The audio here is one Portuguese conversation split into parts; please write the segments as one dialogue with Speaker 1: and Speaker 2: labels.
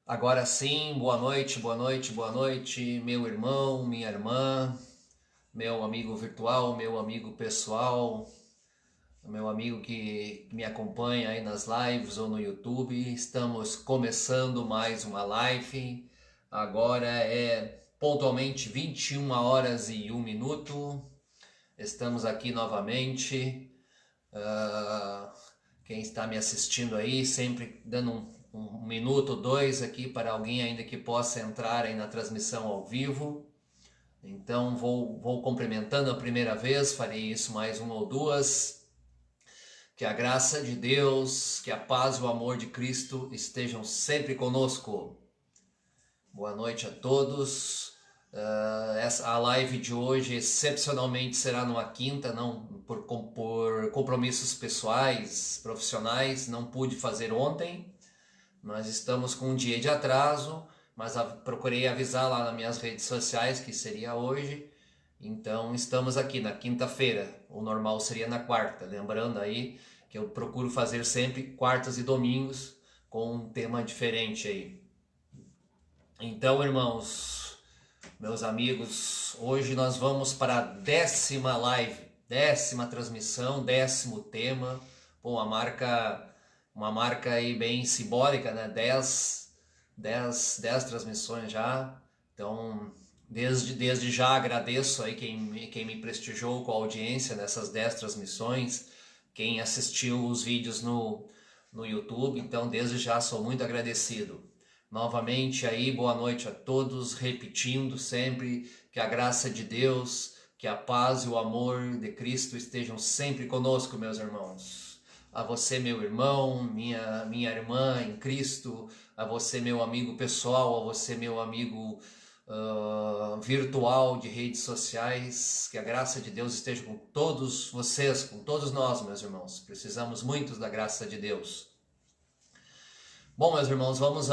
Speaker 1: Agora sim, boa noite, boa noite, boa noite, meu irmão, minha irmã, meu amigo virtual, meu amigo pessoal, meu amigo que me acompanha aí nas lives ou no YouTube. Estamos começando mais uma live. Agora é pontualmente 21 horas e 1 minuto. Estamos aqui novamente. Ah, quem está me assistindo aí, sempre dando um minuto, dois aqui para alguém ainda que possa entrar aí na transmissão ao vivo. Então vou cumprimentando a primeira vez, farei isso mais uma ou duas. Que a graça de Deus, que a paz e o amor de Cristo estejam sempre conosco. Boa noite a todos. A live de hoje excepcionalmente será numa quinta, não por compromissos pessoais, profissionais, não pude fazer ontem. Nós estamos com um dia de atraso, mas procurei avisar lá nas minhas redes sociais que seria hoje. Então estamos aqui na quinta-feira. O normal seria na quarta. Lembrando aí que eu procuro fazer sempre quartas e domingos com um tema diferente aí. Então, irmãos, meus amigos, hoje nós vamos para a 10ª live, 10ª transmissão, 10º tema. Pô, uma marca aí bem simbólica, né? 10 transmissões já. Então, desde já agradeço aí quem me prestigiou com a audiência nessas 10 transmissões, quem assistiu os vídeos no YouTube. Então, desde já sou muito agradecido. Novamente aí, boa noite a todos, repetindo sempre que a graça de Deus, que a paz e o amor de Cristo estejam sempre conosco, meus irmãos. A você, meu irmão, minha irmã em Cristo, a você, meu amigo pessoal, a você, meu amigo virtual de redes sociais, que a graça de Deus esteja com todos vocês, com todos nós, meus irmãos. Precisamos muito da graça de Deus. Bom, meus irmãos, vamos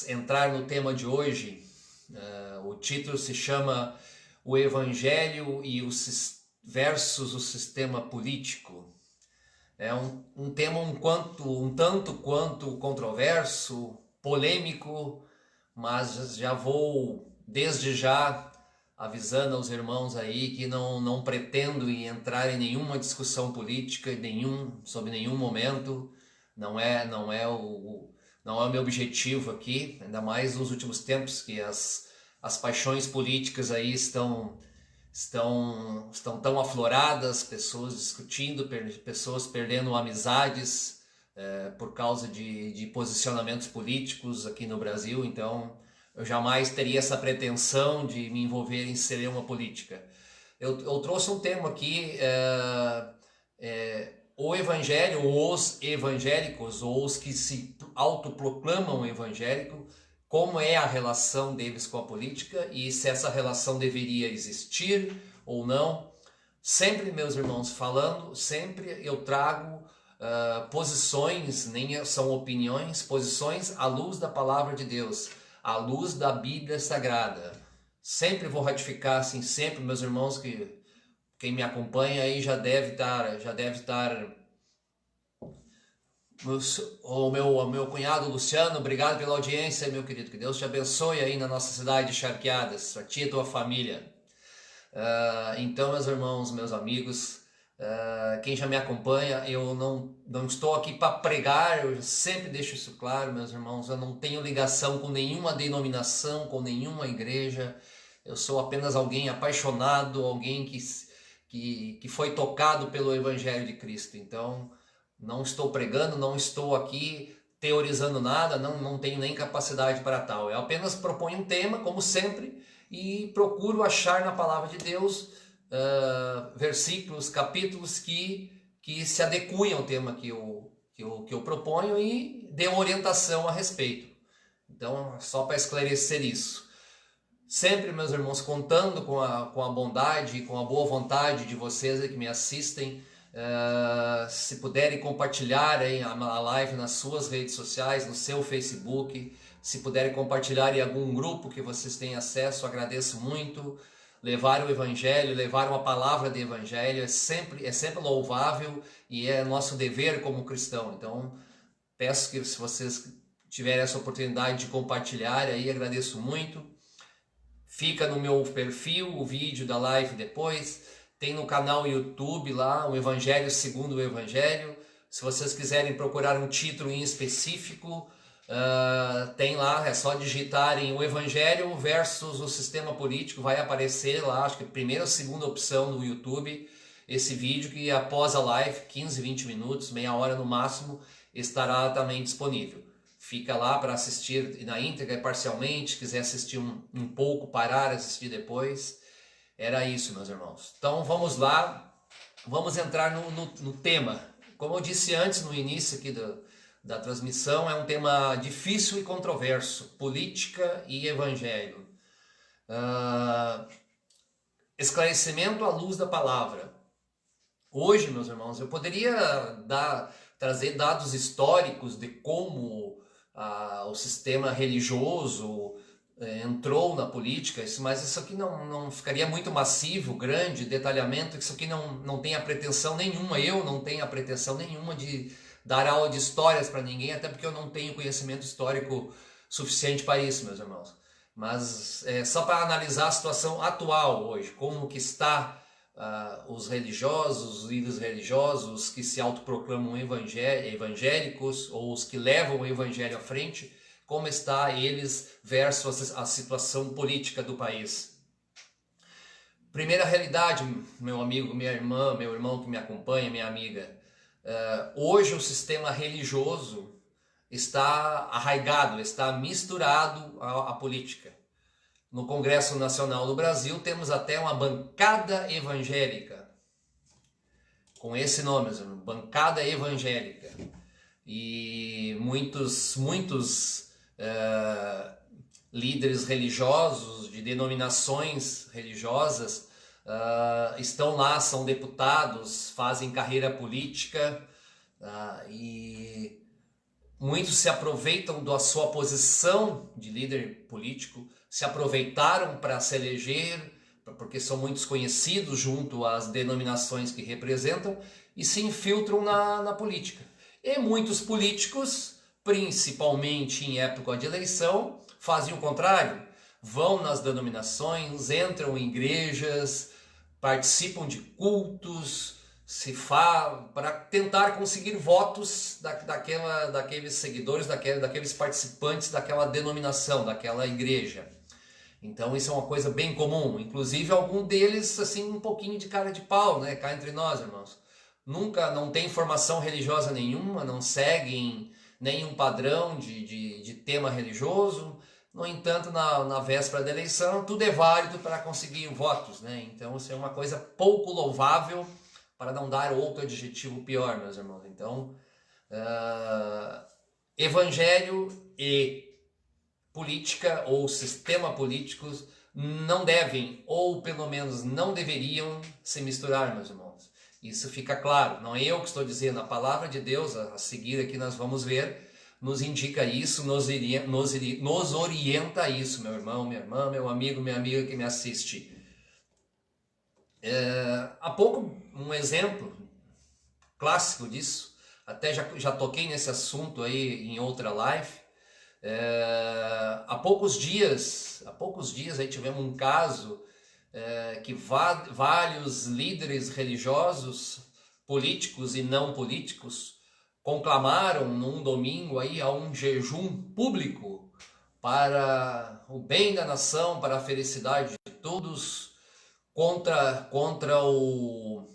Speaker 1: entrar no tema de hoje. O título se chama O Evangelho e versus o Sistema Político. É um tema um tanto quanto controverso, polêmico, mas já vou desde já avisando aos irmãos aí que não pretendo entrar em nenhuma discussão política, sob nenhum momento. Não é o meu objetivo aqui, ainda mais nos últimos tempos que as paixões políticas aí estão tão afloradas, pessoas discutindo, pessoas perdendo amizades por causa de posicionamentos políticos aqui no Brasil. Então eu jamais teria essa pretensão de me envolver em celeuma política. Eu trouxe um tema aqui, o evangelho, os evangélicos, ou os que se autoproclamam evangélico, como é a relação deles com a política e se essa relação deveria existir ou não. Sempre, meus irmãos, falando, sempre eu trago posições, nem são opiniões, posições à luz da palavra de Deus, à luz da Bíblia Sagrada. Sempre vou ratificar, assim, sempre, meus irmãos, que quem me acompanha aí já deve estar. O meu cunhado Luciano, obrigado pela audiência, meu querido. Que Deus te abençoe aí na nossa cidade de Charqueadas, a ti e a tua família. Então, meus irmãos, meus amigos, quem já me acompanha, eu não estou aqui para pregar, eu sempre deixo isso claro, meus irmãos. Eu não tenho ligação com nenhuma denominação, com nenhuma igreja. Eu sou apenas alguém apaixonado, alguém que foi tocado pelo Evangelho de Cristo. Então, não estou pregando, não estou aqui teorizando nada, não tenho nem capacidade para tal. Eu apenas proponho um tema, como sempre, e procuro achar na palavra de Deus versículos, capítulos que se adequem ao tema que eu proponho e dê orientação a respeito. Então, só para esclarecer isso. Sempre, meus irmãos, contando com a bondade e com a boa vontade de vocês que me assistem. Se puderem compartilhar aí a live nas suas redes sociais, no seu Facebook, se puderem compartilhar em algum grupo que vocês têm acesso, agradeço muito. Levar o Evangelho, levar uma palavra de Evangelho é sempre louvável e é nosso dever como cristão. Então, peço que se vocês tiver essa oportunidade de compartilhar aí, agradeço muito. Fica no meu perfil o vídeo da live depois. Tem no canal YouTube lá, o Evangelho segundo o Evangelho. Se vocês quiserem procurar um título em específico, tem lá, é só digitarem o Evangelho versus o sistema político, vai aparecer lá, acho que a primeira ou segunda opção do YouTube, esse vídeo que após a live, 15, 20 minutos, meia hora no máximo, estará também disponível. Fica lá para assistir na íntegra, parcialmente, quiser assistir um pouco, parar, assistir depois. Era isso, meus irmãos. Então vamos lá, vamos entrar no tema. Como eu disse antes, no início aqui da transmissão, é um tema difícil e controverso, política e evangelho. Esclarecimento à luz da palavra. Hoje, meus irmãos, eu poderia trazer dados históricos de como o sistema religioso entrou na política, mas isso aqui não ficaria muito massivo, grande, detalhamento, isso aqui não tem a pretensão nenhuma, eu não tenho a pretensão nenhuma de dar aula de histórias para ninguém, até porque eu não tenho conhecimento histórico suficiente para isso, meus irmãos. Mas só para analisar a situação atual hoje, como que está os religiosos, os líderes religiosos que se autoproclamam evangélicos, ou os que levam o evangelho à frente, como está eles versus a situação política do país. Primeira realidade, meu amigo, minha irmã, meu irmão que me acompanha, minha amiga, hoje o sistema religioso está arraigado, está misturado à política. No Congresso Nacional do Brasil temos até uma bancada evangélica, com esse nome, bancada evangélica. E muitos líderes religiosos, de denominações religiosas, estão lá, são deputados, fazem carreira política, e muitos se aproveitam da sua posição de líder político, se aproveitaram para se eleger, porque são muitos conhecidos junto às denominações que representam, e se infiltram na política. E muitos políticos, principalmente em época de eleição, fazem o contrário. Vão nas denominações, entram em igrejas, participam de cultos, para tentar conseguir votos daqueles seguidores, daqueles participantes daquela denominação, daquela igreja. Então isso é uma coisa bem comum. Inclusive algum deles, assim, um pouquinho de cara de pau, né? Cá entre nós, irmãos. Não tem formação religiosa nenhuma, não seguem nenhum padrão de tema religioso. No entanto, na véspera da eleição, tudo é válido para conseguir votos, né? Então isso é uma coisa pouco louvável, para não dar outro adjetivo pior, meus irmãos. Então, evangelho e política ou sistema políticos não devem, ou pelo menos não deveriam, se misturar, meus irmãos. Isso fica claro, não é eu que estou dizendo, a palavra de Deus, a seguir aqui nós vamos ver, nos indica isso, nos orienta a isso, meu irmão, minha irmã, meu amigo, minha amiga que me assiste. Há pouco, um exemplo clássico disso, até já toquei nesse assunto aí em outra live. Há poucos dias aí tivemos um caso que vários líderes religiosos, políticos e não políticos, conclamaram num domingo aí a um jejum público para o bem da nação, para a felicidade de todos, contra o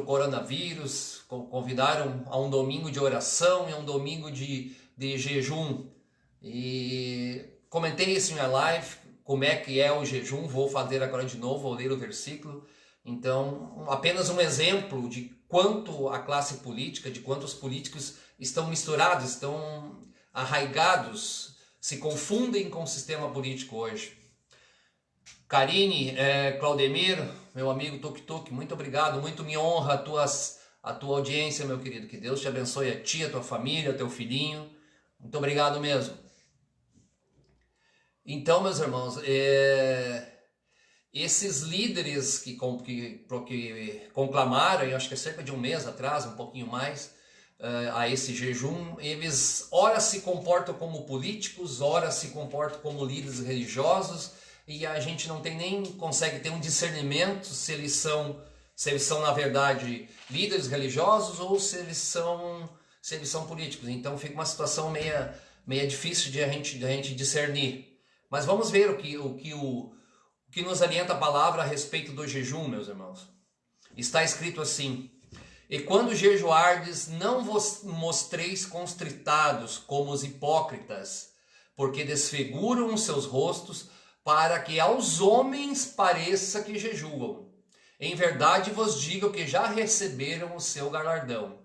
Speaker 1: coronavírus. Convidaram a um domingo de oração e a um domingo de jejum. E comentei isso em minha live, como é que é o jejum, vou fazer agora de novo, vou ler o versículo. Então, apenas um exemplo de quanto a classe política, de quanto os políticos estão misturados, estão arraigados, se confundem com o sistema político hoje. Karine, Claudemir, meu amigo Tuk Tuk, muito obrigado, muito me honra a tua audiência, meu querido. Que Deus te abençoe, a ti, a tua família, teu filhinho. Muito obrigado mesmo. Então, meus irmãos, esses líderes que conclamaram, eu acho que é cerca de um mês atrás, um pouquinho mais, a esse jejum, eles ora se comportam como políticos, ora se comportam como líderes religiosos, e a gente não tem nem consegue ter um discernimento se eles são na verdade líderes religiosos ou se eles são políticos. Então fica uma situação meia difícil de a gente discernir. Mas vamos ver o que nos orienta a palavra a respeito do jejum, meus irmãos. Está escrito assim: e quando jejuardes, não vos mostreis constritados como os hipócritas, porque desfiguram os seus rostos, para que aos homens pareça que jejuam. Em verdade vos digo que já receberam o seu galardão.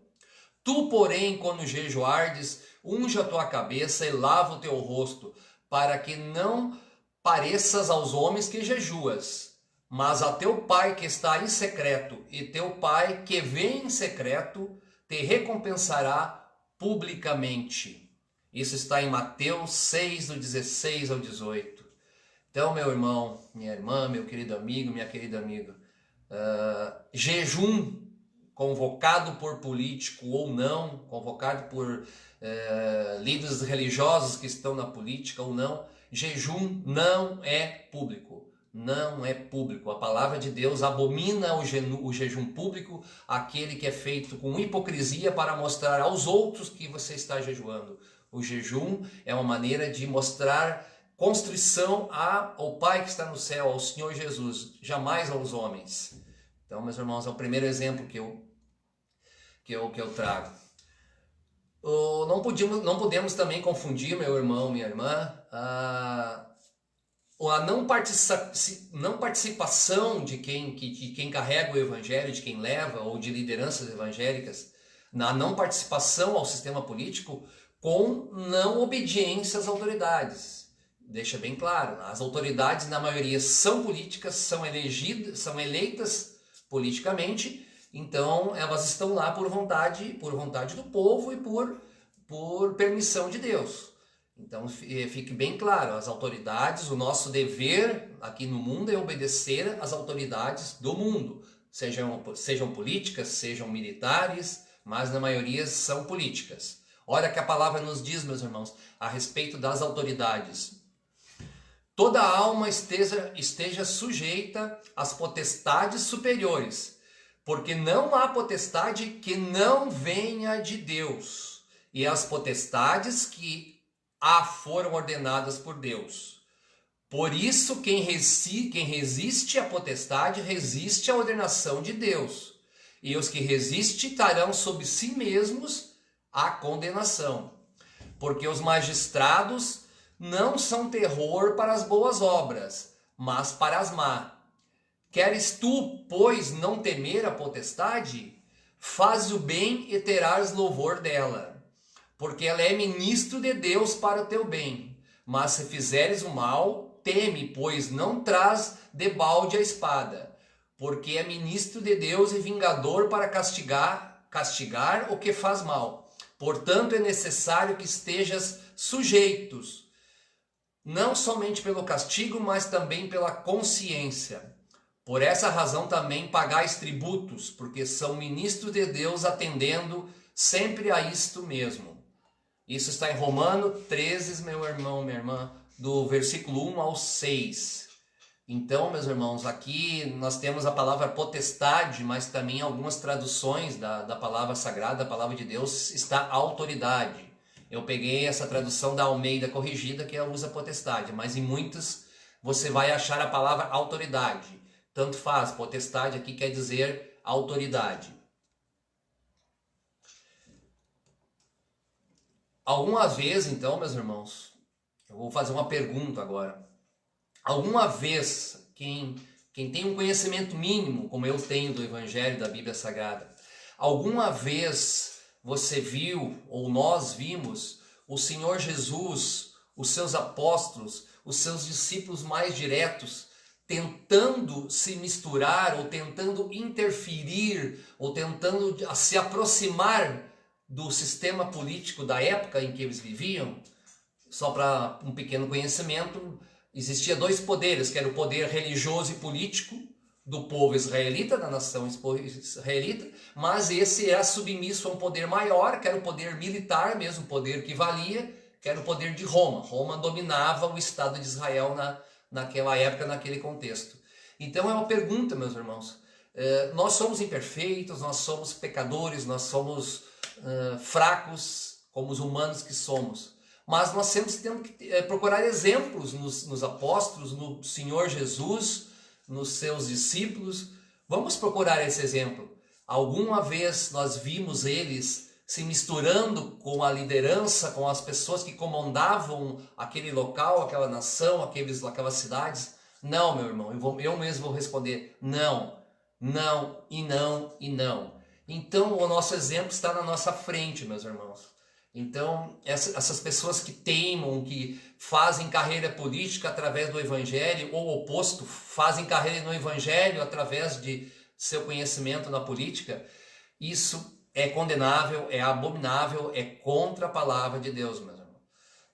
Speaker 1: Tu, porém, quando jejuardes, unge a tua cabeça e lava o teu rosto, para que não pareças aos homens que jejuas, mas a teu pai que está em secreto, e teu pai que vem em secreto te recompensará publicamente. Isso está em Mateus 6, do 16 ao 18. Então, meu irmão, minha irmã, meu querido amigo, minha querida amiga, jejum convocado por político ou não, convocado por líderes religiosos que estão na política ou não, jejum não é público. Não é público. A palavra de Deus abomina o jejum público, aquele que é feito com hipocrisia para mostrar aos outros que você está jejuando. O jejum é uma maneira de mostrar constrição ao Pai que está no céu, ao Senhor Jesus, jamais aos homens. Então, meus irmãos, é o primeiro exemplo que eu trago. Não podemos também confundir, meu irmão, minha irmã, a não participação de quem carrega o evangelho, de quem leva, ou de lideranças evangélicas, na não participação ao sistema político, com não obediência às autoridades. Deixa bem claro, as autoridades na maioria são políticas, são eleitas politicamente, então elas estão lá por vontade do povo e por permissão de Deus. Então fique bem claro, as autoridades, o nosso dever aqui no mundo é obedecer às autoridades do mundo, sejam políticas, sejam militares, mas na maioria são políticas. Olha o que a palavra nos diz, meus irmãos, a respeito das autoridades. Toda alma esteja sujeita às potestades superiores, porque não há potestade que não venha de Deus, e as potestades que foram ordenadas por Deus. Por isso, quem resiste à potestade, resiste à ordenação de Deus. E os que resistem estarão sobre si mesmos a condenação. Porque os magistrados não são terror para as boas obras, mas para as más. Queres tu, pois, não temer a potestade? Faz o bem e terás louvor dela, porque ela é ministro de Deus para o teu bem. Mas se fizeres o mal, teme, pois não traz debalde a espada, porque é ministro de Deus e vingador para castigar o que faz mal. Portanto, é necessário que estejas sujeitos, não somente pelo castigo, mas também pela consciência. Por essa razão também pagais tributos, porque são ministros de Deus atendendo sempre a isto mesmo. Isso está em Romanos 13, meu irmão, minha irmã, do versículo 1 ao 6. Então, meus irmãos, aqui nós temos a palavra potestade, mas também algumas traduções da palavra sagrada, da palavra de Deus, está autoridade. Eu peguei essa tradução da Almeida corrigida, que usa potestade, mas em muitas você vai achar a palavra autoridade. Tanto faz, potestade aqui quer dizer autoridade. Alguma vez, então, meus irmãos, eu vou fazer uma pergunta agora. Alguma vez, quem tem um conhecimento mínimo, como eu tenho do Evangelho, da Bíblia Sagrada, alguma vez você viu, ou nós vimos, o Senhor Jesus, os seus apóstolos, os seus discípulos mais diretos, tentando se misturar, ou tentando interferir, ou tentando se aproximar do sistema político da época em que eles viviam? Só para um pequeno conhecimento, existia dois poderes, que era o poder religioso e político, do povo israelita, da nação israelita, mas esse era submisso a um poder maior, que era o poder militar mesmo, o poder que valia, que era o poder de Roma. Roma dominava o Estado de Israel naquela época, naquele contexto. Então é uma pergunta, meus irmãos. Nós somos imperfeitos, nós somos pecadores, nós somos fracos, como os humanos que somos. Mas nós sempre temos que procurar exemplos nos apóstolos, no Senhor Jesus, nos seus discípulos. Vamos procurar esse exemplo. Alguma vez nós vimos eles se misturando com a liderança, com as pessoas que comandavam aquele local, aquela nação, aquelas cidades? Não, meu irmão, eu mesmo vou responder não, não e não e não. Então o nosso exemplo está na nossa frente, meus irmãos. Então essas pessoas que teimam, que fazem carreira política através do evangelho, ou o oposto, fazem carreira no evangelho através de seu conhecimento na política, isso é condenável, é abominável, é contra a palavra de Deus, meus irmãos.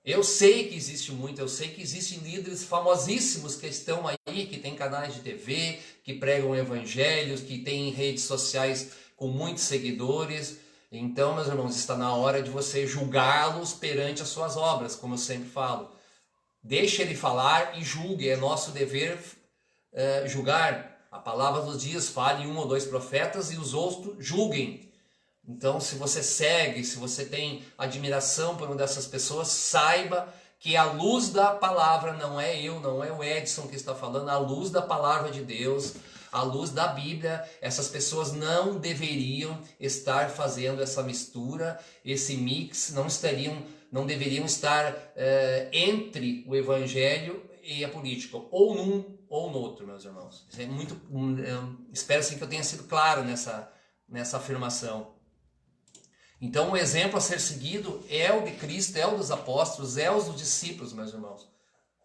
Speaker 1: Eu sei que existe muito, eu sei que existem líderes famosíssimos que estão aí, que têm canais de TV, que pregam evangelhos, que têm redes sociais com muitos seguidores. Então, meus irmãos, está na hora de você julgá-los perante as suas obras, como eu sempre falo. Deixe ele falar e julgue, é nosso dever julgar. A palavra nos diz, fale 1 ou 2 profetas e os outros julguem. Então, se você segue, se você tem admiração por uma dessas pessoas, saiba que a luz da palavra, não é eu, não é o Edson que está falando, a luz da palavra de Deus, a luz da Bíblia, essas pessoas não deveriam estar fazendo essa mistura, esse mix, não deveriam estar entre o evangelho e a política, ou num ou no outro, meus irmãos. Isso é muito, espero assim que eu tenha sido claro nessa afirmação. Então o exemplo a ser seguido é o de Cristo, é o dos apóstolos, é o dos discípulos, meus irmãos.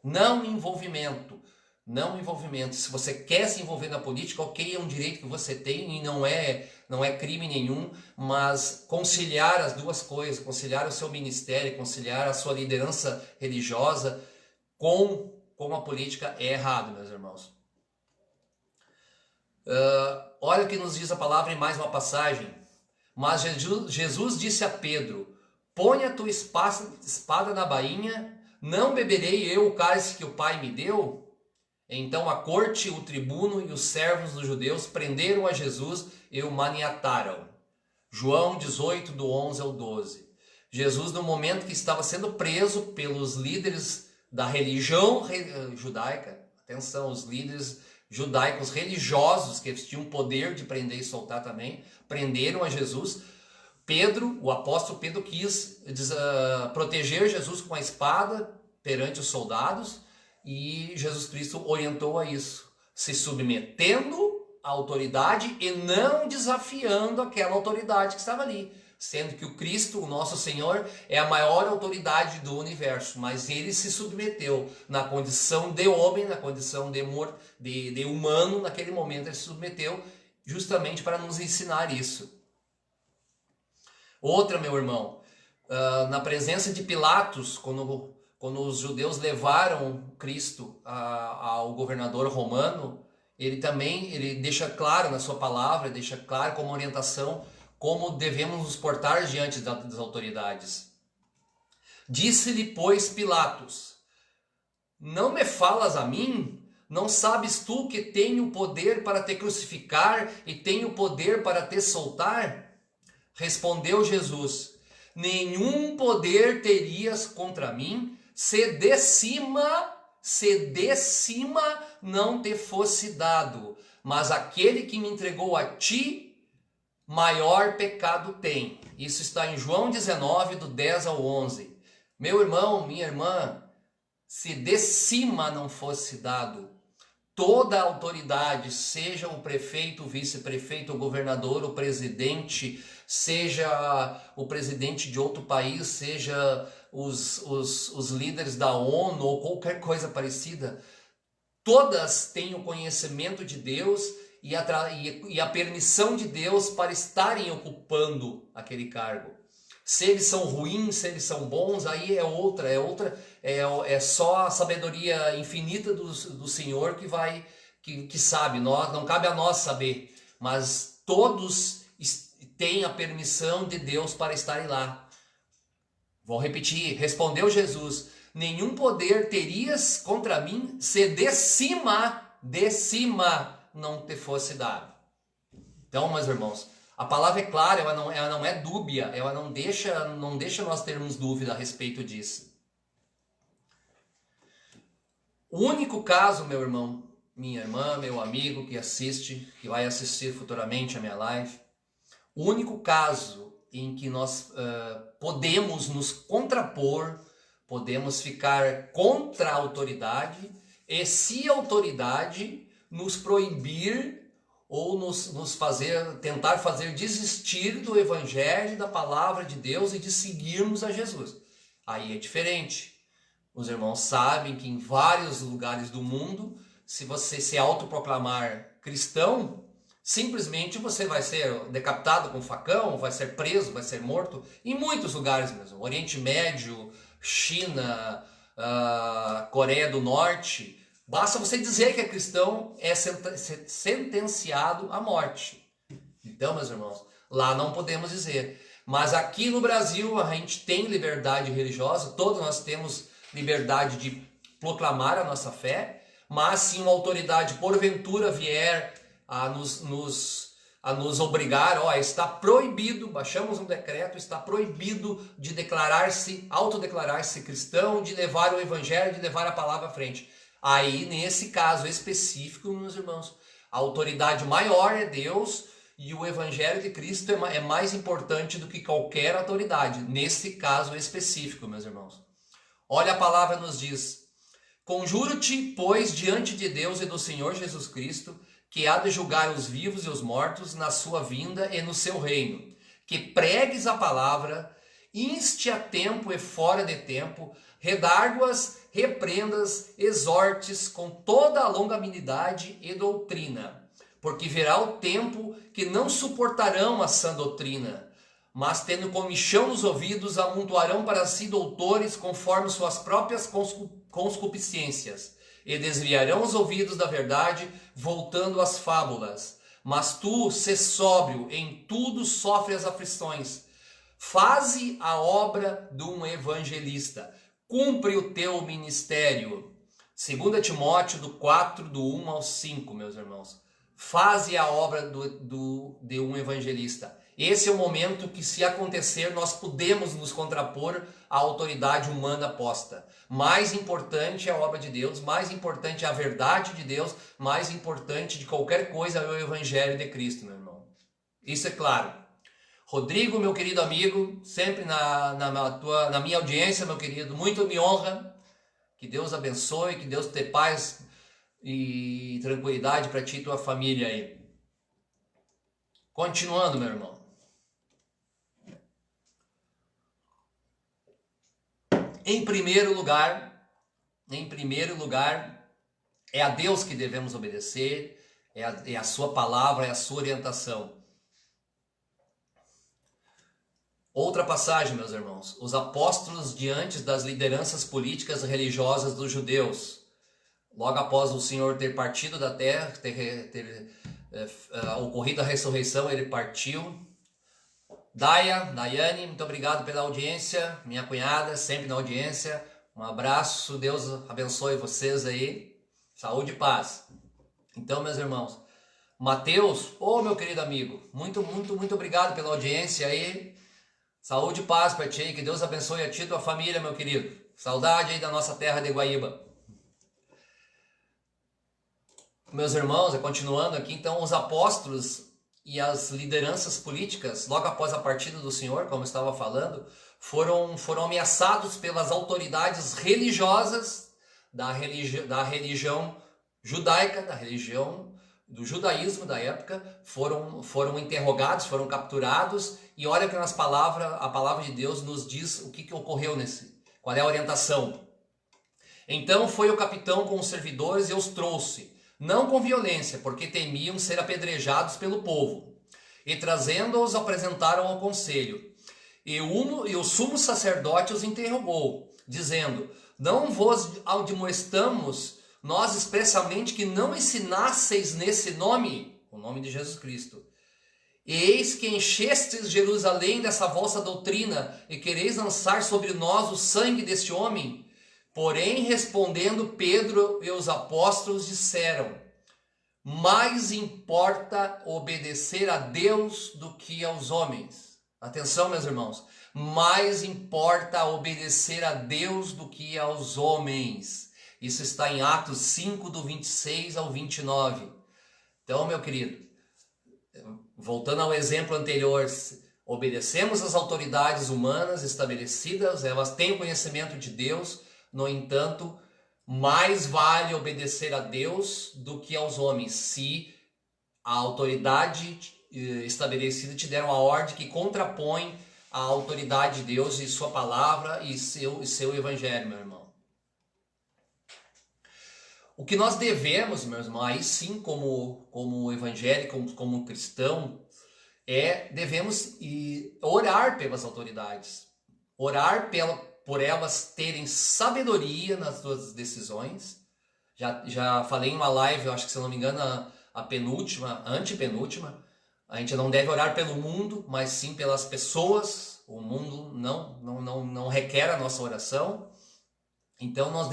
Speaker 1: Não envolvimento. Não envolvimento. Se você quer se envolver na política, ok, é um direito que você tem e não é crime nenhum, mas conciliar as duas coisas, conciliar o seu ministério, conciliar a sua liderança religiosa com a política é errado, meus irmãos. Olha o que nos diz a palavra em mais uma passagem. Mas Jesus disse a Pedro, põe a tua espada na bainha, não beberei eu o cálice que o Pai me deu? Então a corte, o tribuno e os servos dos judeus prenderam a Jesus e o maniataram. João 18, do 11 ao 12. Jesus, no momento que estava sendo preso pelos líderes da religião judaica, atenção, os líderes judaicos religiosos que tinham poder de prender e soltar também, prenderam a Jesus. Pedro, o apóstolo Pedro, quis proteger Jesus com a espada perante os soldados, e Jesus Cristo orientou a isso, se submetendo à autoridade e não desafiando aquela autoridade que estava ali, sendo que o Cristo, o nosso Senhor, é a maior autoridade do universo, mas ele se submeteu na condição de homem, na condição de humano, naquele momento ele se submeteu justamente para nos ensinar isso. Outra, meu irmão, na presença de Pilatos, quando os judeus levaram Cristo ao governador romano, ele deixa claro na sua palavra, deixa claro como orientação, como devemos nos portar diante das autoridades. Disse-lhe, pois, Pilatos, não me falas a mim? Não sabes tu que tenho poder para te crucificar e tenho poder para te soltar? Respondeu Jesus, nenhum poder terias contra mim, se de cima não te fosse dado. Mas aquele que me entregou a ti, maior pecado tem. Isso está em João 19, do 10 ao 11. Meu irmão, minha irmã, se de cima não fosse dado, toda a autoridade, seja o prefeito, o vice-prefeito, o governador, o presidente, seja o presidente de outro país, seja os líderes da ONU ou qualquer coisa parecida, todas têm o conhecimento de Deus e a permissão de Deus para estarem ocupando aquele cargo. Se eles são ruins, se eles são bons, aí é só a sabedoria infinita do Senhor que vai que sabe, não cabe a nós saber, mas todos têm a permissão de Deus para estarem lá. Vou repetir, respondeu Jesus: nenhum poder terias contra mim se de cima não te fosse dado. Então, meus irmãos, a palavra é clara, ela não é dúbia, ela não deixa nós termos dúvida a respeito disso. O único caso, meu irmão, minha irmã, meu amigo que assiste, que vai assistir futuramente a minha live, o único caso em que nós podemos nos contrapor, podemos ficar contra a autoridade, e se a autoridade nos proibir ou tentar fazer desistir do evangelho, da palavra de Deus e de seguirmos a Jesus. Aí é diferente. Os irmãos sabem que em vários lugares do mundo, se você se autoproclamar cristão, simplesmente você vai ser decapitado com facão, vai ser preso, vai ser morto. Em muitos lugares mesmo. Oriente Médio, China, Coreia do Norte. Basta você dizer que é cristão, é sentenciado à morte. Então, meus irmãos, lá não podemos dizer. Mas aqui no Brasil a gente tem liberdade religiosa, todos nós temos liberdade de proclamar a nossa fé, mas se uma autoridade porventura vier a nos obrigar, está proibido, baixamos um decreto, está proibido de autodeclarar-se cristão, de levar o evangelho, de levar a palavra à frente. Aí, nesse caso específico, meus irmãos, a autoridade maior é Deus e o evangelho de Cristo é mais importante do que qualquer autoridade, nesse caso específico, meus irmãos. Olha, a palavra nos diz: conjuro-te, pois, diante de Deus e do Senhor Jesus Cristo, que há de julgar os vivos e os mortos na sua vinda e no seu reino, que pregues a palavra, inste a tempo e fora de tempo, redarguas, repreendas, exortes com toda a longanimidade e doutrina, porque virá o tempo que não suportarão a sã doutrina, mas tendo comichão nos ouvidos, amontoarão para si doutores conforme suas próprias concupiscências, e desviarão os ouvidos da verdade, voltando às fábulas. Mas tu, sê sóbrio, em tudo sofre as aflições. Faze a obra de um evangelista. Cumpre o teu ministério. 2 Timóteo 4, do 1 ao 5, meus irmãos. Faze a obra de um evangelista. Esse é o momento que, se acontecer, nós podemos nos contrapor à autoridade humana posta. Mais importante é a obra de Deus, mais importante é a verdade de Deus, mais importante de qualquer coisa é o evangelho de Cristo, meu irmão. Isso é claro. Rodrigo, meu querido amigo, sempre na minha audiência, meu querido, muito me honra. Que Deus abençoe, que Deus dê paz e tranquilidade para ti e tua família aí. Continuando, meu irmão. Em primeiro lugar, é a Deus que devemos obedecer, é a sua palavra, é a sua orientação. Outra passagem, meus irmãos. Os apóstolos diante das lideranças políticas e religiosas dos judeus. Logo após o Senhor ter partido da terra, ter ocorrido a ressurreição, ele partiu. Daiane, muito obrigado pela audiência. Minha cunhada, sempre na audiência. Um abraço, Deus abençoe vocês aí. Saúde e paz. Então, meus irmãos, Mateus, meu querido amigo, muito obrigado pela audiência aí. Saúde e paz para ti, que Deus abençoe a ti e a tua família, meu querido. Saudade aí da nossa terra de Guaíba. Meus irmãos, continuando aqui, então, os apóstolos e as lideranças políticas, logo após a partida do Senhor, como eu estava falando, foram ameaçados pelas autoridades religiosas da religião judaica, da religião do judaísmo da época, foram interrogados, foram capturados, e olha que a palavra de Deus nos diz o que ocorreu qual é a orientação. Então foi o capitão com os servidores e os trouxe, não com violência, porque temiam ser apedrejados pelo povo. E trazendo-os, apresentaram ao conselho. E o sumo sacerdote os interrogou, dizendo: não vos admoestamos nós expressamente que não ensinasseis nesse nome, o nome de Jesus Cristo. Eis que enchestes Jerusalém dessa vossa doutrina, e quereis lançar sobre nós o sangue deste homem. Porém, respondendo Pedro e os apóstolos disseram: mais importa obedecer a Deus do que aos homens. Atenção, meus irmãos. Mais importa obedecer a Deus do que aos homens. Isso está em Atos 5, do 26 ao 29. Então, meu querido, voltando ao exemplo anterior, obedecemos às autoridades humanas estabelecidas, elas têm conhecimento de Deus, no entanto, mais vale obedecer a Deus do que aos homens, se a autoridade estabelecida te der uma ordem que contrapõe a autoridade de Deus e sua palavra e seu evangelho, meu irmão. O que nós devemos, meus irmãos, aí sim como evangélico, como cristão, devemos orar pelas autoridades, orar por elas terem sabedoria nas suas decisões. Já falei em uma live, eu acho que se eu não me engano, a penúltima, antepenúltima, a gente não deve orar pelo mundo, mas sim pelas pessoas. O mundo não requer a nossa oração. Então nós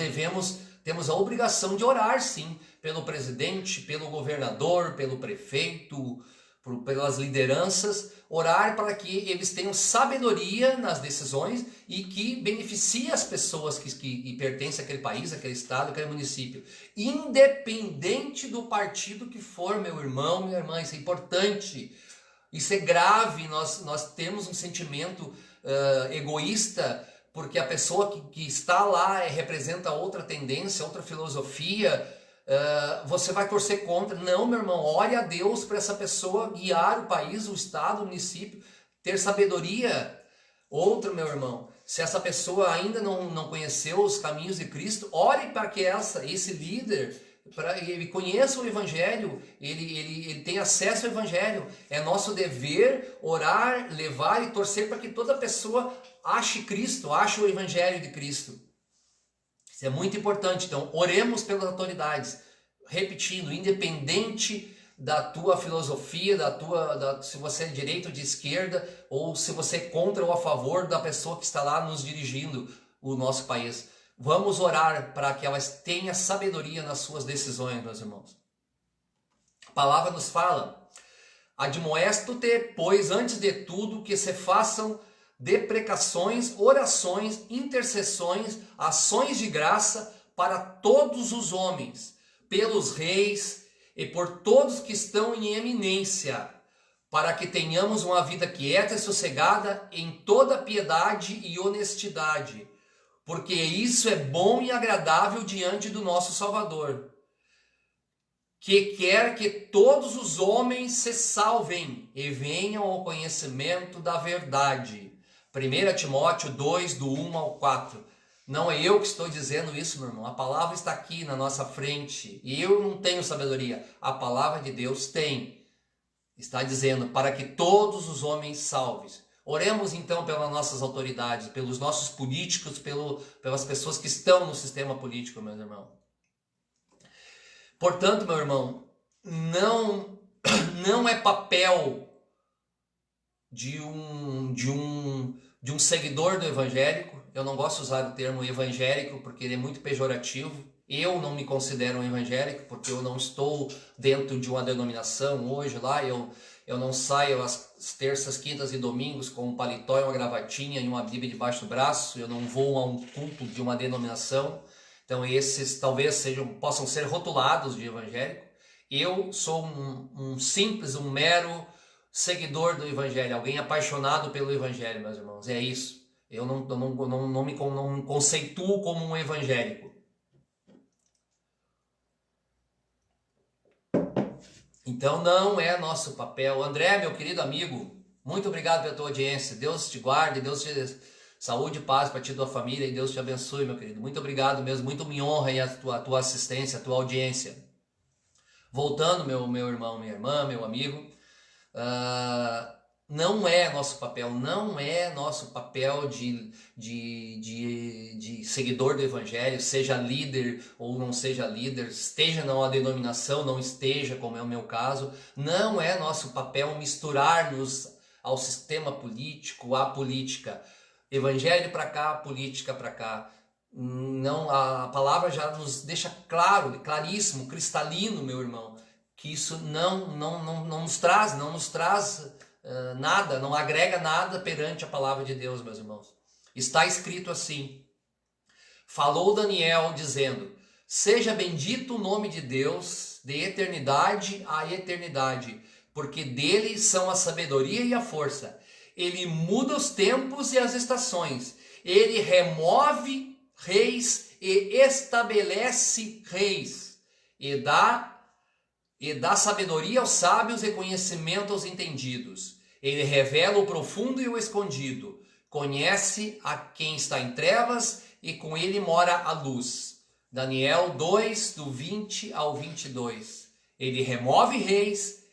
Speaker 1: temos a obrigação de orar sim pelo presidente, pelo governador, pelo prefeito, pelas lideranças, orar para que eles tenham sabedoria nas decisões e que beneficie as pessoas que pertencem àquele país, àquele estado, àquele município. Independente do partido que for, meu irmão, minha irmã, isso é importante. Isso é grave, nós temos um sentimento egoísta, porque a pessoa que está lá representa outra tendência, outra filosofia. Você vai torcer contra. Não, meu irmão, ore a Deus para essa pessoa guiar o país, o estado, o município, ter sabedoria. Outro, meu irmão, se essa pessoa ainda não conheceu os caminhos de Cristo, ore para que esse líder, ele conheça o Evangelho, ele tenha acesso ao Evangelho. É nosso dever orar, levar e torcer para que toda pessoa ache Cristo, ache o Evangelho de Cristo. Isso é muito importante. Então, oremos pelas autoridades. Repetindo, independente da tua filosofia, se você é de direita ou de esquerda, ou se você é contra ou a favor da pessoa que está lá nos dirigindo o nosso país. Vamos orar para que elas tenham sabedoria nas suas decisões, meus irmãos. A palavra nos fala: admoesto-te, pois, antes de tudo, que se façam deprecações, orações, intercessões, ações de graça para todos os homens, pelos reis e por todos que estão em eminência, para que tenhamos uma vida quieta e sossegada em toda piedade e honestidade, porque isso é bom e agradável diante do nosso Salvador, que quer que todos os homens se salvem e venham ao conhecimento da verdade. 1 Timóteo 2, do 1 ao 4. Não é eu que estou dizendo isso, meu irmão. A palavra está aqui na nossa frente. E eu não tenho sabedoria. A palavra de Deus tem. Está dizendo, para que todos os homens salves. Oremos então pelas nossas autoridades, pelos nossos políticos, pelas pessoas que estão no sistema político, meus irmãos. Portanto, meu irmão, não é papel de um seguidor do evangélico. Eu não gosto de usar o termo evangélico porque ele é muito pejorativo. Eu não me considero um evangélico porque eu não estou dentro de uma denominação hoje lá. Eu não saio às terças, quintas e domingos com um paletó e uma gravatinha e uma Bíblia debaixo do braço. Eu não vou a um culto de uma denominação. Então esses talvez possam ser rotulados de evangélico. Eu sou um simples, um mero seguidor do Evangelho, alguém apaixonado pelo Evangelho, meus irmãos. É isso. Eu não me conceituo como um evangélico. Então não é nosso papel. André, meu querido amigo, muito obrigado pela tua audiência. Deus te guarde, Deus te dê saúde e paz para ti e tua família, e Deus te abençoe, meu querido. Muito obrigado mesmo, muito me honra aí a tua assistência, a tua audiência. Voltando, meu irmão, minha irmã, meu amigo, não é nosso papel de seguidor do Evangelho, seja líder ou não seja líder, esteja numa denominação, não esteja, como é o meu caso, não é nosso papel misturar-nos ao sistema político, à política. Evangelho para cá, política para cá. Não, a palavra já nos deixa claro, claríssimo, cristalino, meu irmão, que isso não nos traz nada, não agrega nada perante a palavra de Deus, meus irmãos. Está escrito assim: falou Daniel dizendo: seja bendito o nome de Deus de eternidade a eternidade, porque dele são a sabedoria e a força. Ele muda os tempos e as estações. Ele remove reis e estabelece reis. E dá sabedoria aos sábios e conhecimento aos entendidos. Ele revela o profundo e o escondido. Conhece a quem está em trevas e com ele mora a luz. Daniel 2, do 20 ao 22. Ele remove reis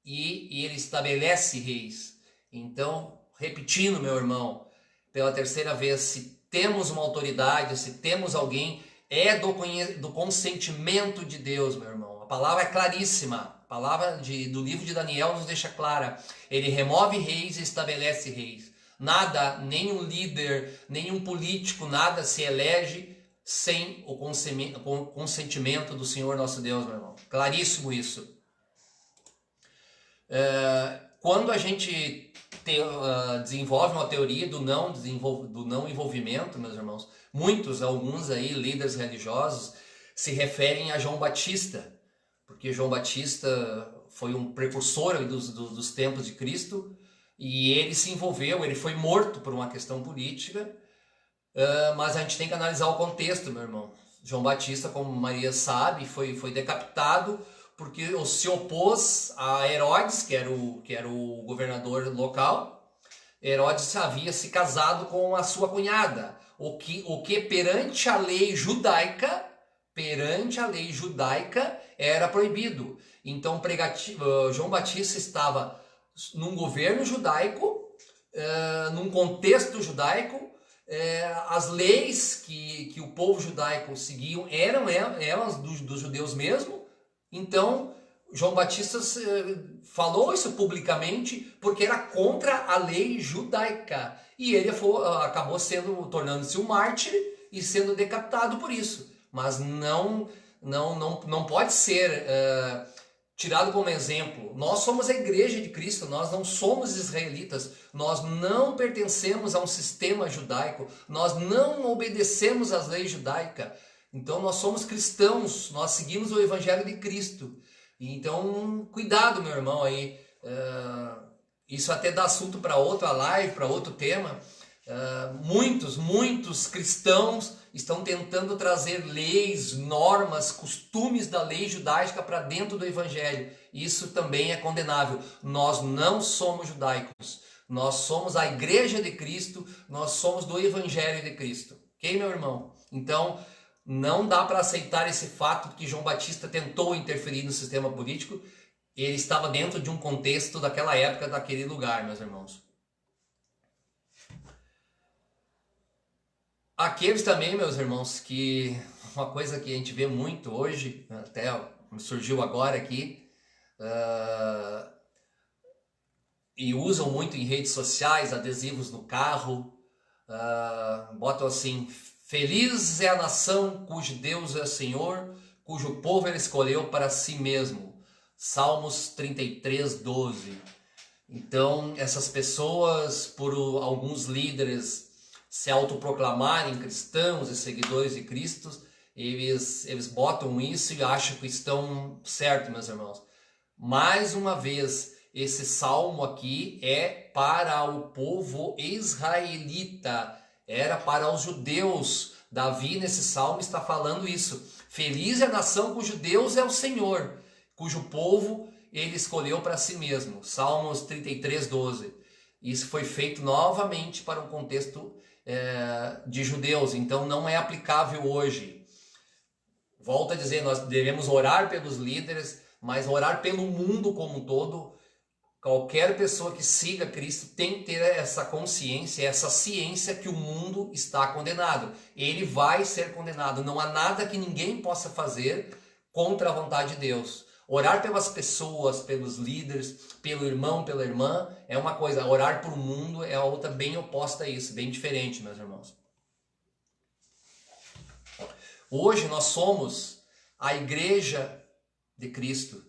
Speaker 1: e ele estabelece reis. Então, repetindo, meu irmão, pela terceira vez, se temos uma autoridade, se temos alguém, é do consentimento de Deus, meu irmão. A palavra é claríssima. A palavra do livro de Daniel nos deixa clara. Ele remove reis e estabelece reis. Nada, nenhum líder, nenhum político, nada se elege sem o consentimento do Senhor nosso Deus, meu irmão. Claríssimo isso. Quando a gente desenvolve uma teoria do não envolvimento, meus irmãos, alguns aí, líderes religiosos, se referem a João Batista, porque João Batista foi um precursor dos tempos de Cristo, e ele se envolveu, ele foi morto por uma questão política, mas a gente tem que analisar o contexto, meu irmão. João Batista, como Maria sabe, foi decapitado porque se opôs a Herodes, que era o governador local. Herodes havia se casado com a sua cunhada, o que perante a lei judaica era proibido. Então João Batista estava num governo judaico, num contexto judaico. As leis que o povo judaico seguiam eram elas dos judeus mesmo. Então João Batista falou isso publicamente porque era contra a lei judaica, e ele acabou tornando-se um mártir e sendo decapitado por isso. Mas não pode ser tirado como exemplo. Nós somos a igreja de Cristo, nós não somos israelitas, nós não pertencemos a um sistema judaico, nós não obedecemos às leis judaicas. Então nós somos cristãos, nós seguimos o evangelho de Cristo. Então cuidado, meu irmão, aí. Isso até dá assunto para outra live, para outro tema. Muitos cristãos estão tentando trazer leis, normas, costumes da lei judaica para dentro do evangelho. Isso também é condenável. Nós não somos judaicos. Nós somos a igreja de Cristo, nós somos do evangelho de Cristo. Ok, meu irmão? Então, não dá para aceitar esse fato que João Batista tentou interferir no sistema político. Ele estava dentro de um contexto daquela época, daquele lugar, meus irmãos. Aqueles também, meus irmãos, que uma coisa que a gente vê muito hoje, até surgiu agora aqui, e usam muito em redes sociais, adesivos no carro, botam assim: feliz é a nação cujo Deus é Senhor, cujo povo ele escolheu para si mesmo. Salmos 33, 12. Então, essas pessoas, por alguns líderes se autoproclamarem cristãos e seguidores de Cristo, eles botam isso e acham que estão certos, meus irmãos. Mais uma vez, esse salmo aqui é para o povo israelita, era para os judeus. Davi, nesse salmo, está falando isso. Feliz é a nação cujo Deus é o Senhor, cujo povo ele escolheu para si mesmo. Salmos 33, 12. Isso foi feito novamente para um contexto de judeus, então não é aplicável hoje. Volto a dizer, nós devemos orar pelos líderes, mas orar pelo mundo como um todo. Qualquer pessoa que siga Cristo tem que ter essa consciência, essa ciência que o mundo está condenado. Ele vai ser condenado. Não há nada que ninguém possa fazer contra a vontade de Deus. Orar pelas pessoas, pelos líderes, pelo irmão, pela irmã, é uma coisa. Orar por o mundo é a outra bem oposta a isso, bem diferente, meus irmãos. Hoje nós somos a igreja de Cristo.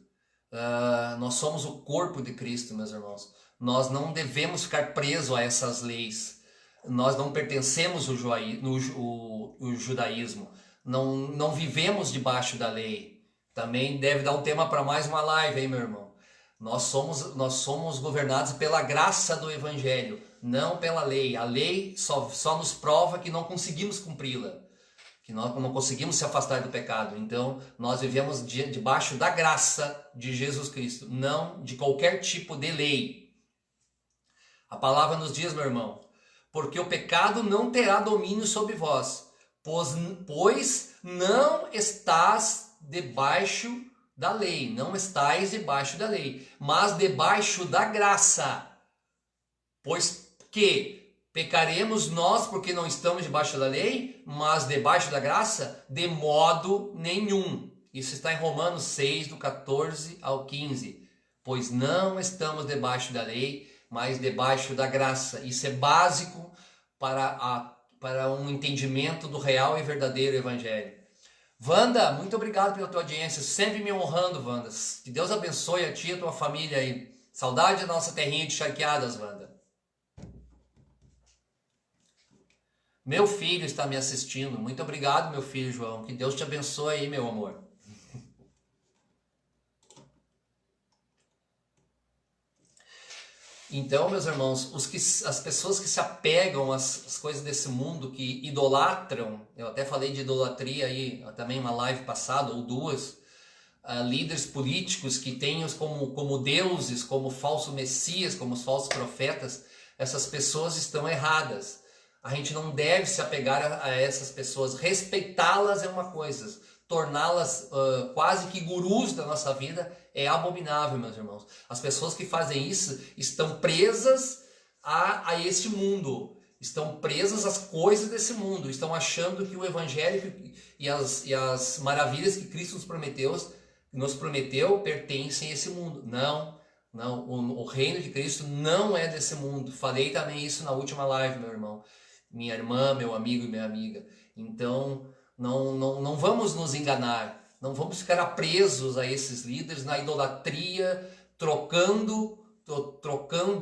Speaker 1: Nós somos o corpo de Cristo, meus irmãos. Nós não devemos ficar presos a essas leis. Nós não pertencemos ao judaísmo. Não vivemos debaixo da lei. Também deve dar um tema para mais uma live, hein, meu irmão? Nós somos governados pela graça do Evangelho, não pela lei. A lei só nos prova que não conseguimos cumpri-la, que nós não conseguimos se afastar do pecado. Então, nós vivemos debaixo da graça de Jesus Cristo, não de qualquer tipo de lei. A palavra nos diz, meu irmão, porque o pecado não terá domínio sobre vós, pois não estás debaixo da lei, não estáis debaixo da lei, mas debaixo da graça. Pois que pecaremos nós porque não estamos debaixo da lei, mas debaixo da graça? De modo nenhum. Isso está em Romanos 6, do 14 ao 15. Pois não estamos debaixo da lei, mas debaixo da graça. Isso é básico para um entendimento do real e verdadeiro Evangelho. Wanda, muito obrigado pela tua audiência, sempre me honrando, Wanda. Que Deus abençoe a ti e a tua família aí. Saudade da nossa terrinha de charqueadas, Wanda. Meu filho está me assistindo. Muito obrigado, meu filho João. Que Deus te abençoe aí, meu amor. Então, meus irmãos, as pessoas que se apegam às coisas desse mundo, que idolatram, eu até falei de idolatria aí, também uma live passada, ou duas, líderes políticos que têm os como deuses, como falso messias, como os falsos profetas, essas pessoas estão erradas. A gente não deve se apegar a essas pessoas, respeitá-las é uma coisa, torná-las quase que gurus da nossa vida é abominável, meus irmãos. As pessoas que fazem isso estão presas a esse mundo, estão presas às coisas desse mundo, estão achando que o Evangelho e as maravilhas que Cristo nos prometeu pertencem a esse mundo. Não, o reino de Cristo não é desse mundo. Falei também isso na última live, meu irmão, minha irmã, meu amigo e minha amiga. Então, não vamos nos enganar, não vamos ficar presos a esses líderes na idolatria, trocando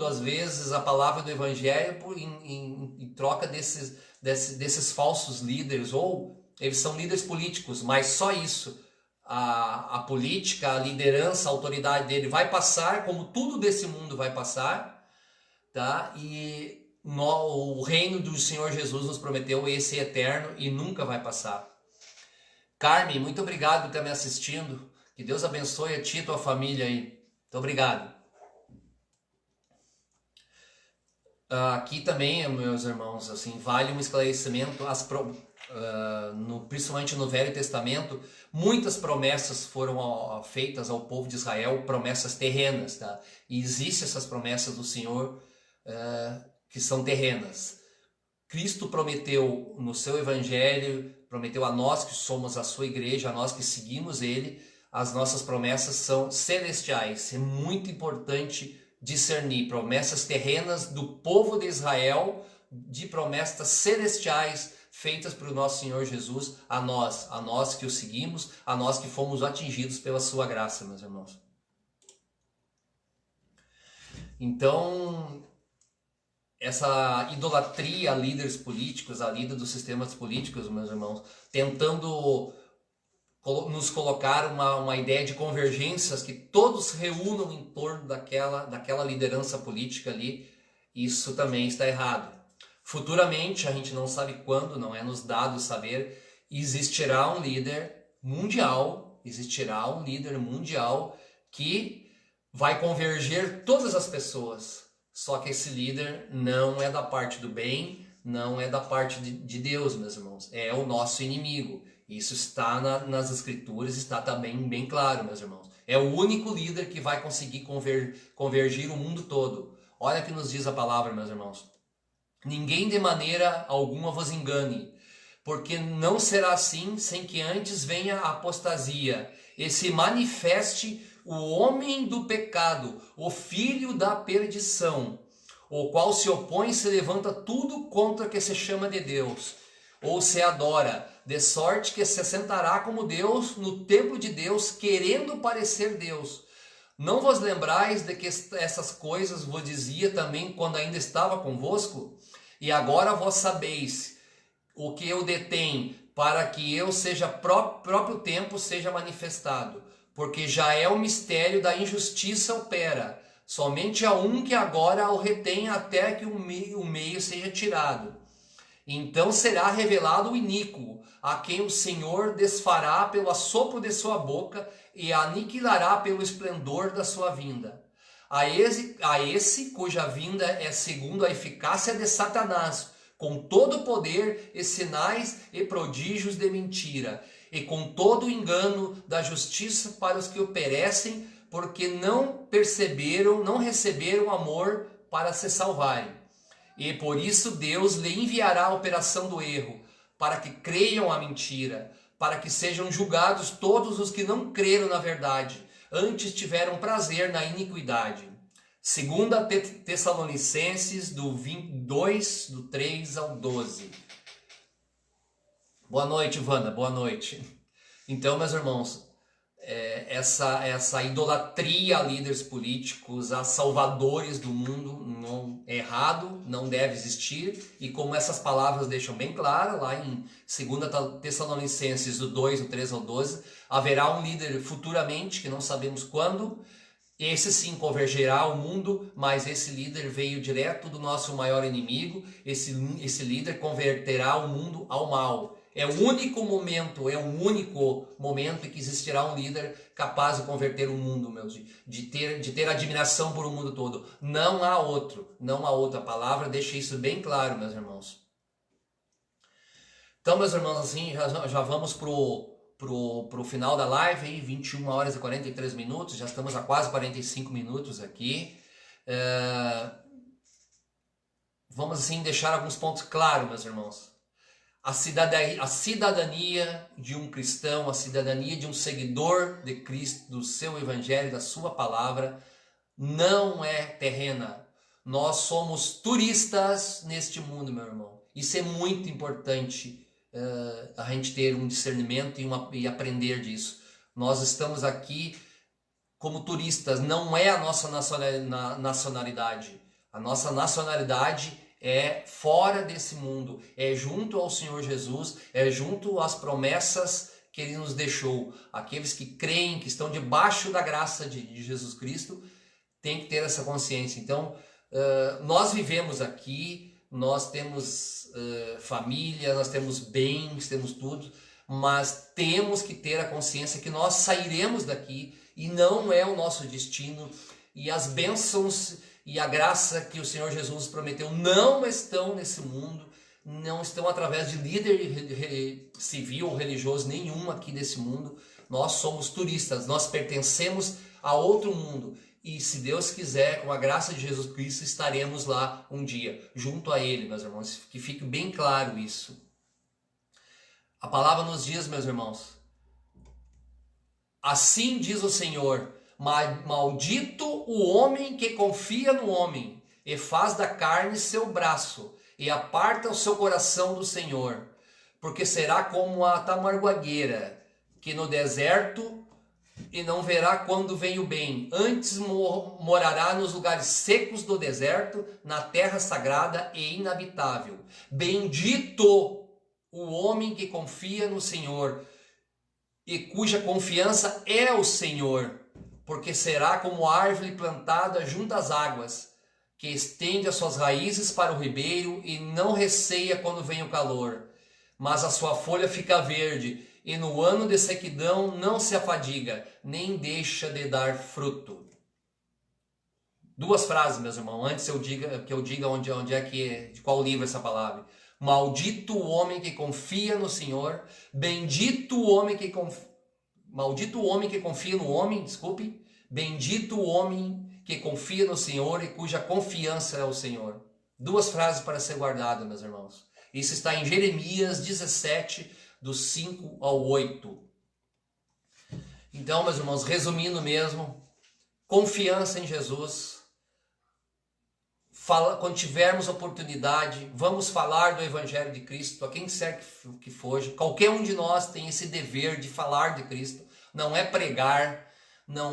Speaker 1: às vezes a palavra do Evangelho em troca desses falsos líderes, ou eles são líderes políticos, mas só isso. A política, a liderança, a autoridade dele vai passar, como tudo desse mundo vai passar, tá? E o reino do Senhor Jesus nos prometeu esse eterno e nunca vai passar. Carmen, muito obrigado por estar me assistindo. Que Deus abençoe a ti e a tua família aí. Muito obrigado. Aqui também, meus irmãos, assim, vale um esclarecimento. Principalmente no Velho Testamento, muitas promessas foram feitas ao povo de Israel, promessas terrenas, tá? E existem essas promessas do Senhor que são terrenas. Cristo prometeu no seu Evangelho, prometeu a nós que somos a sua igreja, a nós que seguimos Ele, as nossas promessas são celestiais. É muito importante discernir promessas terrenas do povo de Israel de promessas celestiais feitas para o nosso Senhor Jesus, a nós que o seguimos, a nós que fomos atingidos pela sua graça, meus irmãos. Então, essa idolatria a líderes políticos, a líder dos sistemas políticos, meus irmãos, tentando nos colocar uma ideia de convergências que todos reúnam em torno daquela liderança política ali, isso também está errado. Futuramente, a gente não sabe quando, não é nos dado saber, existirá um líder mundial que vai converger todas as pessoas. Só que esse líder não é da parte do bem, não é da parte de Deus, meus irmãos. É o nosso inimigo. Isso está nas escrituras, está também bem claro, meus irmãos. É o único líder que vai conseguir convergir o mundo todo. Olha o que nos diz a palavra, meus irmãos. Ninguém de maneira alguma vos engane, porque não será assim sem que antes venha a apostasia e se manifeste o homem do pecado, o filho da perdição, o qual se opõe e se levanta tudo contra que se chama de Deus, ou se adora, de sorte que se assentará como Deus no templo de Deus, querendo parecer Deus. Não vos lembrais de que essas coisas vos dizia também quando ainda estava convosco? E agora vós sabeis o que eu detenho, para que eu seja próprio tempo seja manifestado, porque já é o mistério da injustiça opera. Somente há um que agora o retém até que o meio seja tirado. Então será revelado o iníquo, a quem o Senhor desfará pelo assopro de sua boca e aniquilará pelo esplendor da sua vinda. A esse cuja vinda é segundo a eficácia de Satanás, com todo o poder e sinais e prodígios de mentira, e com todo o engano da justiça para os que o perecem, porque não receberam amor para se salvarem. E por isso Deus lhe enviará a operação do erro, para que creiam a mentira, para que sejam julgados todos os que não creram na verdade, antes tiveram prazer na iniquidade. 2 Tessalonicenses, do 2, do 3 ao 12. Boa noite, Wanda, boa noite. Então, meus irmãos, essa idolatria a líderes políticos, a salvadores do mundo, não é errado, não deve existir. E como essas palavras deixam bem claro, lá em 2 Tessalonicenses, do 2, do 3 ao 12, haverá um líder futuramente, que não sabemos quando. Esse sim convergerá ao mundo, mas esse líder veio direto do nosso maior inimigo. Esse líder converterá o mundo ao mal. É o único momento em que existirá um líder capaz de converter o mundo, de ter admiração por o mundo todo. Não há outro. A palavra deixa isso bem claro, meus irmãos. Então, meus irmãos, assim, já vamos pro final da live, aí, 21 horas e 43 minutos, já estamos a quase 45 minutos aqui. Vamos assim deixar alguns pontos claros, meus irmãos. A cidadania de um cristão, a cidadania de um seguidor de Cristo, do seu evangelho, da sua palavra, não é terrena. Nós somos turistas neste mundo, meu irmão. Isso é muito importante, a gente ter um discernimento e aprender disso. Nós estamos aqui como turistas, não é a nossa nacionalidade. A nossa nacionalidade é fora desse mundo, é junto ao Senhor Jesus, é junto às promessas que Ele nos deixou. Aqueles que creem, que estão debaixo da graça de Jesus Cristo, têm que ter essa consciência. Então, nós vivemos aqui, nós temos família, nós temos bens, temos tudo, mas temos que ter a consciência que nós sairemos daqui e não é o nosso destino, e as bênçãos e a graça que o Senhor Jesus prometeu não estão nesse mundo, não estão através de líder civil ou religioso nenhum aqui desse mundo. Nós somos turistas, nós pertencemos a outro mundo. E se Deus quiser, com a graça de Jesus Cristo, estaremos lá um dia, junto a Ele, meus irmãos. Que fique bem claro isso. A palavra nos diz, meus irmãos, assim diz o Senhor: maldito o homem que confia no homem e faz da carne seu braço e aparta o seu coração do Senhor, porque será como a tamarguagueira que no deserto e não verá quando vem o bem, antes morará nos lugares secos do deserto, na terra sagrada e inabitável. Bendito o homem que confia no Senhor e cuja confiança é o Senhor, porque será como árvore plantada junto às águas, que estende as suas raízes para o ribeiro e não receia quando vem o calor, mas a sua folha fica verde, e no ano de sequidão não se afadiga, nem deixa de dar fruto. Duas frases, meus irmãos, antes que eu diga onde é que, de qual livro é essa palavra. Maldito o homem que confia no Senhor, bendito o homem que maldito o homem que confia no homem, desculpe, bendito o homem que confia no Senhor e cuja confiança é o Senhor. Duas frases para ser guardadas, meus irmãos. Isso está em Jeremias 17, do 5 ao 8. Então, meus irmãos, resumindo mesmo, confiança em Jesus. Quando tivermos oportunidade, vamos falar do Evangelho de Cristo a quem quer que for. Qualquer um de nós tem esse dever de falar de Cristo. Não é pregar, não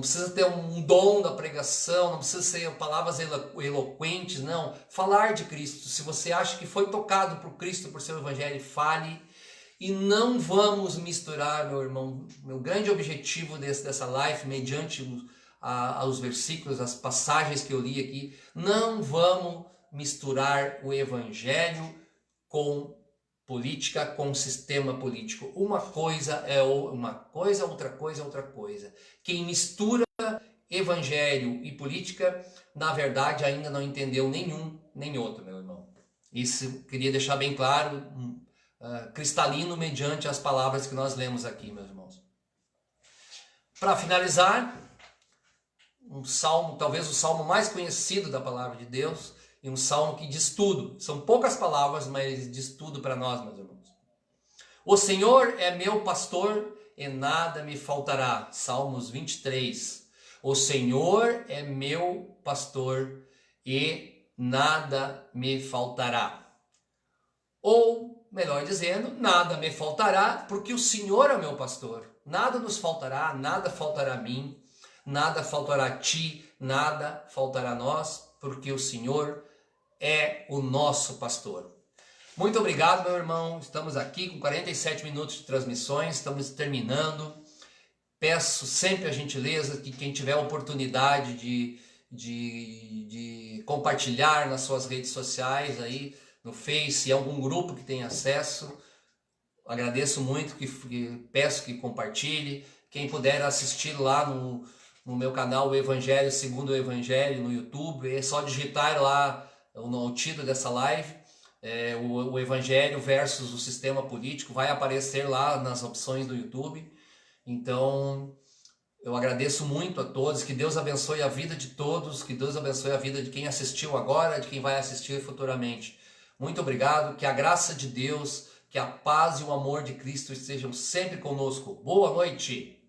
Speaker 1: precisa ter um dom da pregação, não precisa ser palavras eloquentes, não. Falar de Cristo. Se você acha que foi tocado por Cristo, por seu Evangelho, fale. E não vamos misturar, meu irmão. Meu grande objetivo dessa live, mediante os versículos, as passagens que eu li aqui, não vamos misturar o Evangelho com política, com sistema político. Uma coisa é uma coisa, outra coisa é outra coisa. Quem mistura Evangelho e política, na verdade, ainda não entendeu nenhum nem outro, meu irmão. Isso eu queria deixar bem claro, cristalino, mediante as palavras que nós lemos aqui, meus irmãos. Para finalizar, um salmo, talvez o salmo mais conhecido da palavra de Deus, e um salmo que diz tudo. São poucas palavras, mas diz tudo para nós, meus irmãos. O Senhor é meu pastor e nada me faltará. Salmos 23. O Senhor é meu pastor e nada me faltará. Ou, melhor dizendo, nada me faltará, porque o Senhor é meu pastor. Nada nos faltará, nada faltará a mim. Nada faltará a ti, nada faltará a nós, porque o Senhor é o nosso pastor. Muito obrigado, meu irmão. Estamos aqui com 47 minutos de transmissões, estamos terminando. Peço sempre a gentileza que quem tiver a oportunidade de compartilhar nas suas redes sociais, aí no Face, em algum grupo que tenha acesso, agradeço muito, peço que compartilhe. Quem puder assistir lá no meu canal, o Evangelho Segundo o Evangelho, no YouTube, é só digitar lá o título dessa live, o Evangelho versus o sistema político, vai aparecer lá nas opções do YouTube. Então, eu agradeço muito a todos, que Deus abençoe a vida de todos, que Deus abençoe a vida de quem assistiu agora, de quem vai assistir futuramente. Muito obrigado, que a graça de Deus, que a paz e o amor de Cristo estejam sempre conosco. Boa noite!